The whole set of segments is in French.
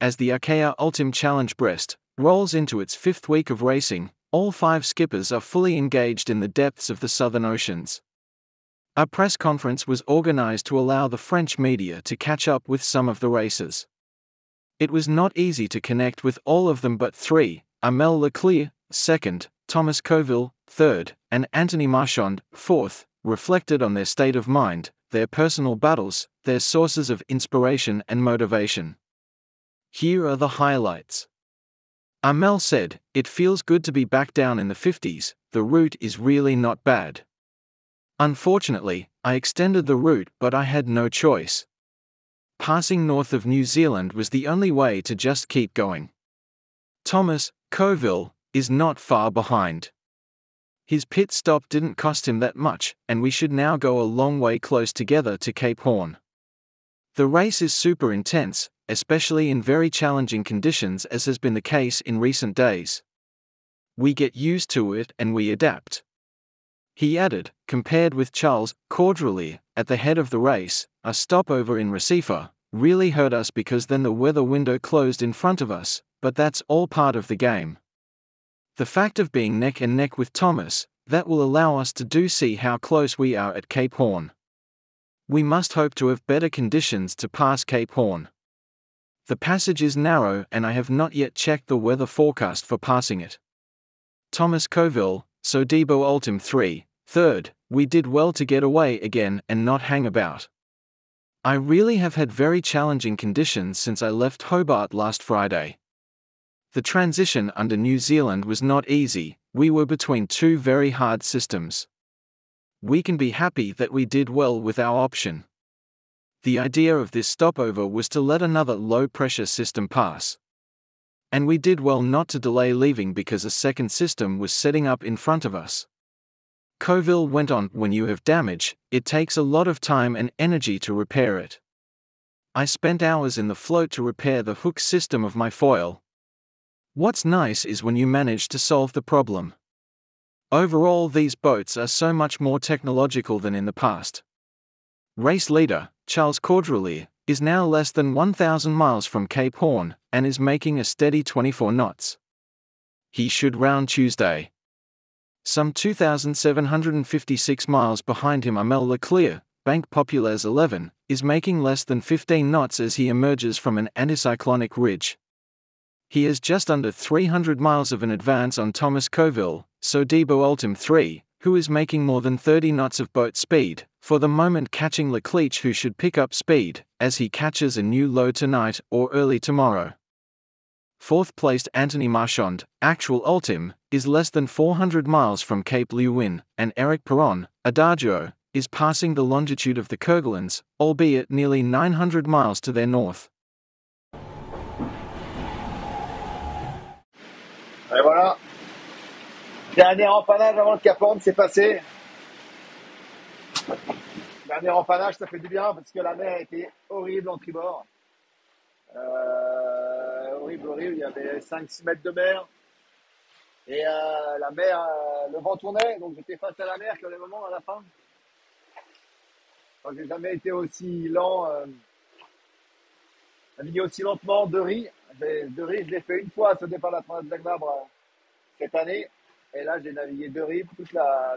as the Arkea Ultim Challenge Brest rolls into its fifth week of racing, all 5 skippers are fully engaged in the depths of the Southern Oceans. A press conference was organized to allow the French media to catch up with some of the racers. It was not easy to connect with all of them, but 3, Armel Leclerc, 2nd, Thomas Coville, 3rd, and Anthony Marchand, 4th, reflected on their state of mind, their personal battles, their sources of inspiration and motivation. Here are the highlights. Armel said, "It feels good to be back down in the 50s, the route is really not bad. Unfortunately, I extended the route, but I had no choice. Passing north of New Zealand was the only way to just keep going." Thomas Coville is not far behind. His pit stop didn't cost him that much, and we should now go a long way close together to Cape Horn. The race is super intense, especially in very challenging conditions, as has been the case in recent days. We get used to it and we adapt. He added, compared with Charles Caudrelier at the head of the race, a stopover in Recife really hurt us because then the weather window closed in front of us, but that's all part of the game. The fact of being neck and neck with Thomas, that will allow us to see how close we are at Cape Horn. We must hope to have better conditions to pass Cape Horn. The passage is narrow and I have not yet checked the weather forecast for passing it. Thomas Coville, Sodebo Ultim 3, 3rd, we did well to get away again and not hang about. I really have had very challenging conditions since I left Hobart last Friday. The transition under New Zealand was not easy, we were between 2 very hard systems. We can be happy that we did well with our option. The idea of this stopover was to let another low-pressure system pass. And we did well not to delay leaving because a second system was setting up in front of us." Coville went on, "When you have damage, it takes a lot of time and energy to repair it. I spent hours in the float to repair the hook system of my foil. What's nice is when you manage to solve the problem. Overall, these boats are so much more technological than in the past." Race leader, Charles Caudrelier, is now less than 1,000 miles from Cape Horn, and is making a steady 24 knots. He should round Tuesday. Some 2,756 miles behind him, Armel Leclerc, Banque Populaire's 11, is making less than 15 knots as he emerges from an anticyclonic ridge. He has just under 300 miles of an advance on Thomas Coville, Sodebo Ultim 3, who is making more than 30 knots of boat speed, for the moment catching Leclerc, who should pick up speed as he catches a new low tonight or early tomorrow. 4th placed Anthony Marchand, actual Ultim, is less than 400 miles from Cape Lewin, and Eric Perron, Adagio, is passing the longitude of the Kerguelens, albeit nearly 900 miles to their north. Et voilà. Dernier empannage avant le Cap Horn, c'est passé. Dernier empannage, ça fait du bien parce que la mer était horrible en tribord. Horrible, il y avait 5-6 mètres de mer. Et la mer, le vent tournait, donc j'étais face à la mer qu'à des moments à la fin. Enfin, j'ai jamais été aussi lent, navigué aussi lentement de riz. De riz, je l'ai fait une fois à ce départ de la Transat Jacques Vabre cette année. Et là, j'ai navigué de riz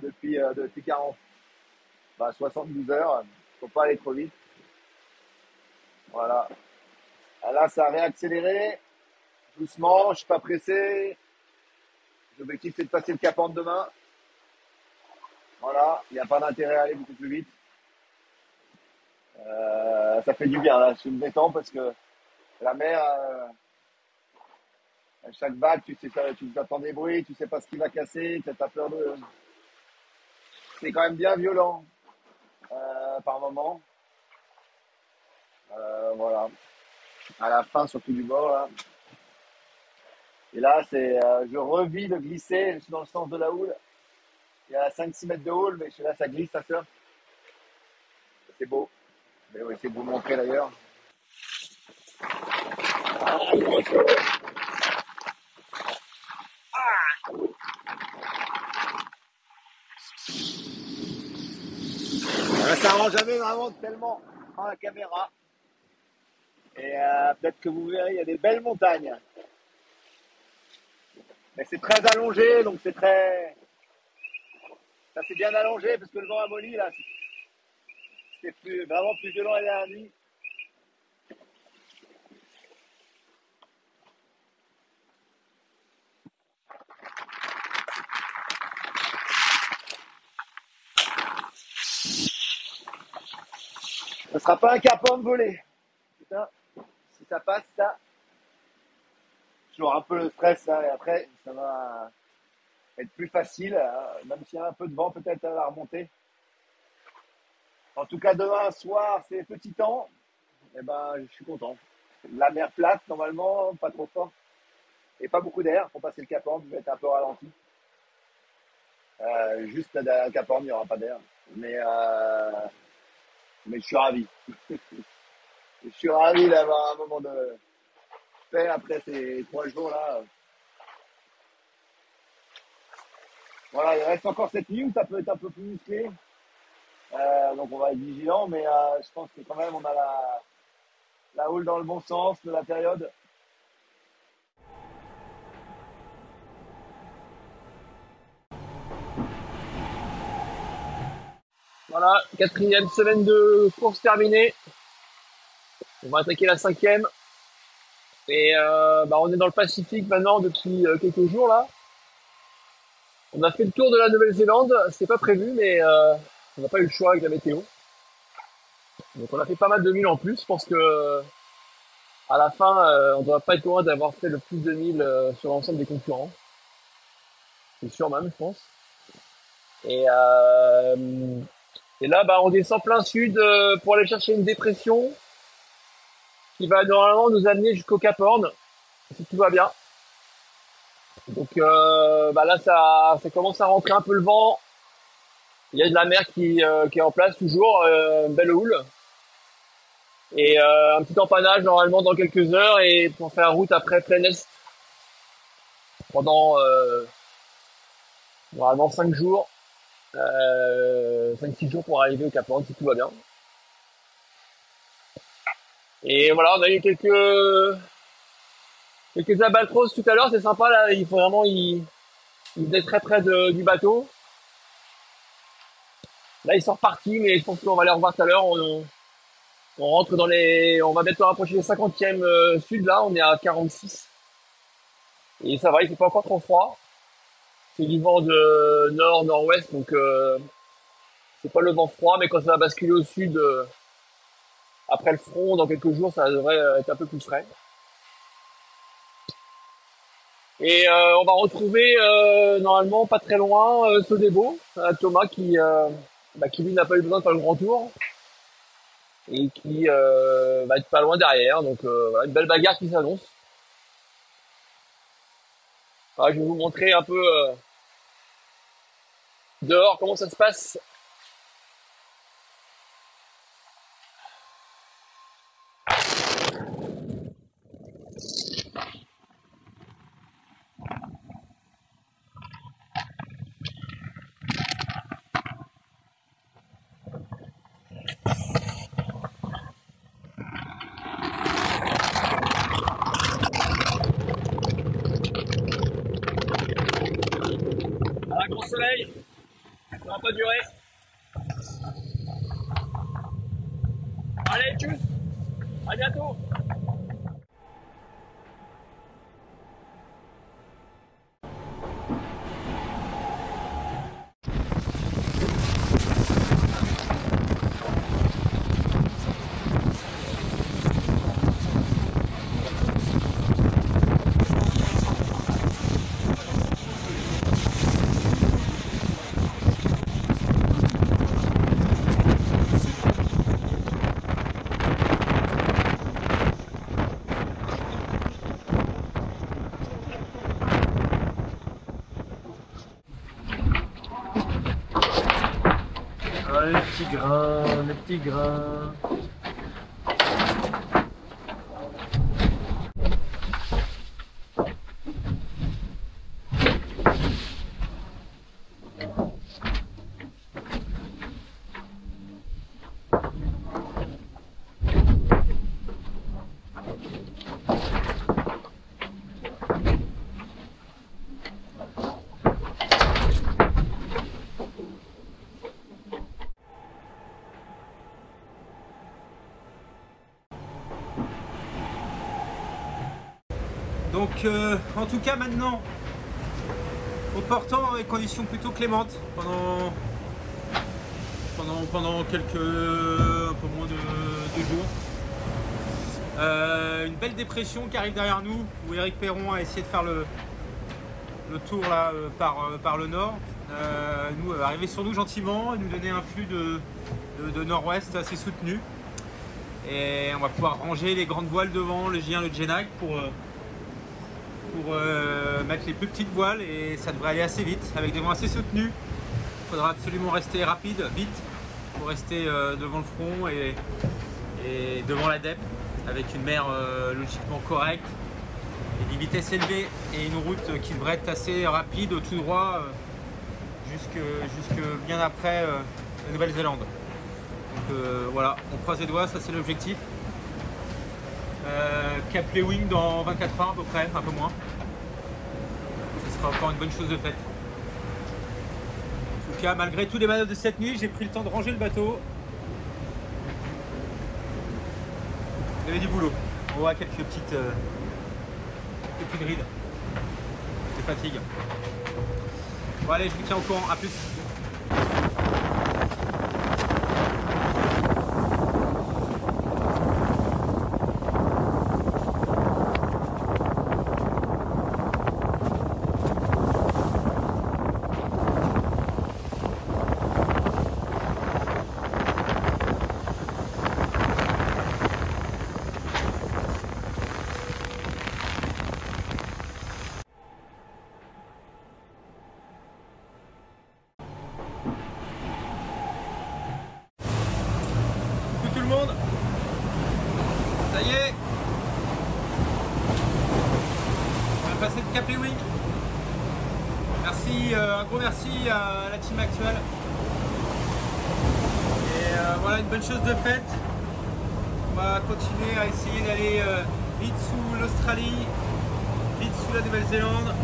depuis 72 heures. Faut pas aller trop vite. Voilà. Là, ça a réaccéléré. Doucement, je suis pas pressé. L'objectif, c'est de passer le Cap Horn demain. Voilà. Il n'y a pas d'intérêt à aller beaucoup plus vite. Ça fait du bien, là. Je me détends parce que la mer, à chaque vague, tu attends des bruits, tu sais pas ce qui va casser, tu as peur de... C'est quand même bien violent, par moment. Voilà. À la fin, surtout du bord, là. Et là, je revis de glisser, je suis dans le sens de la houle. Il y a 5-6 mètres de houle, mais là, ça glisse, ça surfe. C'est beau. Mais on va essayer de vous montrer d'ailleurs. Ça rend jamais vraiment tellement à la caméra. Et peut-être que vous verrez, il y a des belles montagnes. Mais c'est très allongé, donc c'est très. Ça c'est bien allongé parce que le vent a molli là. C'était vraiment plus violent la dernière nuit. Ce sera pas un cap en volé. Putain, si ça passe, ça. Toujours un peu le stress, ça, et après, ça va être plus facile, même s'il y a un peu de vent peut-être à la remontée. En tout cas, demain soir, c'est petit temps. Et ben, je suis content. La mer plate, normalement, pas trop fort. Et pas beaucoup d'air pour passer le Cap Horn, je vais être un peu ralenti. Juste à Cap Horn, il n'y aura pas d'air. Mais je suis ravi. Je suis ravi d'avoir un moment de paix après ces 3 jours-là. Voilà, il reste encore cette nuit où ça peut être un peu plus musclé. Donc on va être vigilant, mais je pense que quand même on a la houle dans le bon sens de la période. Voilà, 4e semaine de course terminée. On va attaquer la 5e. Et on est dans le Pacifique maintenant depuis quelques jours là. On a fait le tour de la Nouvelle-Zélande. C'était pas prévu, mais on n'a pas eu le choix avec la météo. Donc on a fait pas mal de milles en plus. Je pense que à la fin, on ne doit pas être loin d'avoir fait le plus de milles sur l'ensemble des concurrents. C'est sûr même, je pense. Et, euh, et là, on descend plein sud pour aller chercher une dépression qui va normalement nous amener jusqu'au Cap Horn, si tout va bien. Donc là, ça commence à rentrer un peu le vent. Il y a de la mer qui est en place toujours, une belle houle. Et un petit empannage normalement dans quelques heures et pour faire route après plein est pendant normalement 5 jours, 5-6 jours pour arriver au Cap Horn si tout va bien. Et voilà, on a eu quelques albatros tout à l'heure, c'est sympa là, il faut vraiment il est très près du bateau. Là ils sont repartis, mais je pense qu'on va les revoir tout à l'heure. On rentre on va bientôt rapprocher les 50e sud là, on est à 46. Et ça va, il fait pas encore trop froid. C'est du vent de nord-nord-ouest, donc c'est pas le vent froid, mais quand ça va basculer au sud, après le front, dans quelques jours, ça devrait être un peu plus frais. Et on va retrouver normalement pas très loin Sodebo, Thomas qui lui n'a pas eu besoin de faire le grand tour et qui va être pas loin derrière. Donc voilà, une belle bagarre qui s'annonce. Voilà, je vais vous montrer un peu dehors comment ça se passe. Un grand soleil, ça va pas durer. Allez, tchuss, à bientôt. Ah, les petits grains, les petits grains. Donc en tout cas maintenant, au portant dans des conditions plutôt clémentes pendant quelques un peu moins de 2 jours. Une belle dépression qui arrive derrière nous, où Éric Perron a essayé de faire le tour là par le nord, nous arriver sur nous gentiment et nous donner un flux de nord-ouest assez soutenu. Et on va pouvoir ranger les grandes voiles devant, le J1, le Genac pour mettre les plus petites voiles, et ça devrait aller assez vite avec des vents assez soutenus. Il faudra absolument rester rapide, vite, pour rester devant le front et devant la DEP, avec une mer logiquement correcte et des vitesses élevées et une route qui devrait être assez rapide tout droit jusque bien après la Nouvelle-Zélande. Donc voilà, on croise les doigts, ça c'est l'objectif. Cap Lewing dans 24 heures à peu près, un peu moins. Ce sera encore une bonne chose de faite. En tout cas, malgré tous les manœuvres de cette nuit, j'ai pris le temps de ranger le bateau. Il y avait du boulot. On voit quelques petites rides de fatigue. Bon allez, je vous tiens au courant, à plus. Tout le monde, ça y est, on va passer de Cap Lewing. Merci, un gros merci à la team actuelle. Et voilà, une bonne chose de faite. On va continuer à essayer d'aller vite sous l'Australie, vite sous la Nouvelle-Zélande.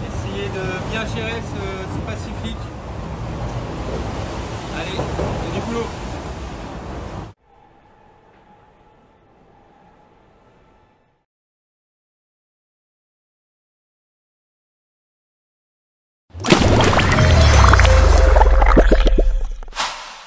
Essayer de bien gérer ce Pacifique. Allez, il y a du boulot.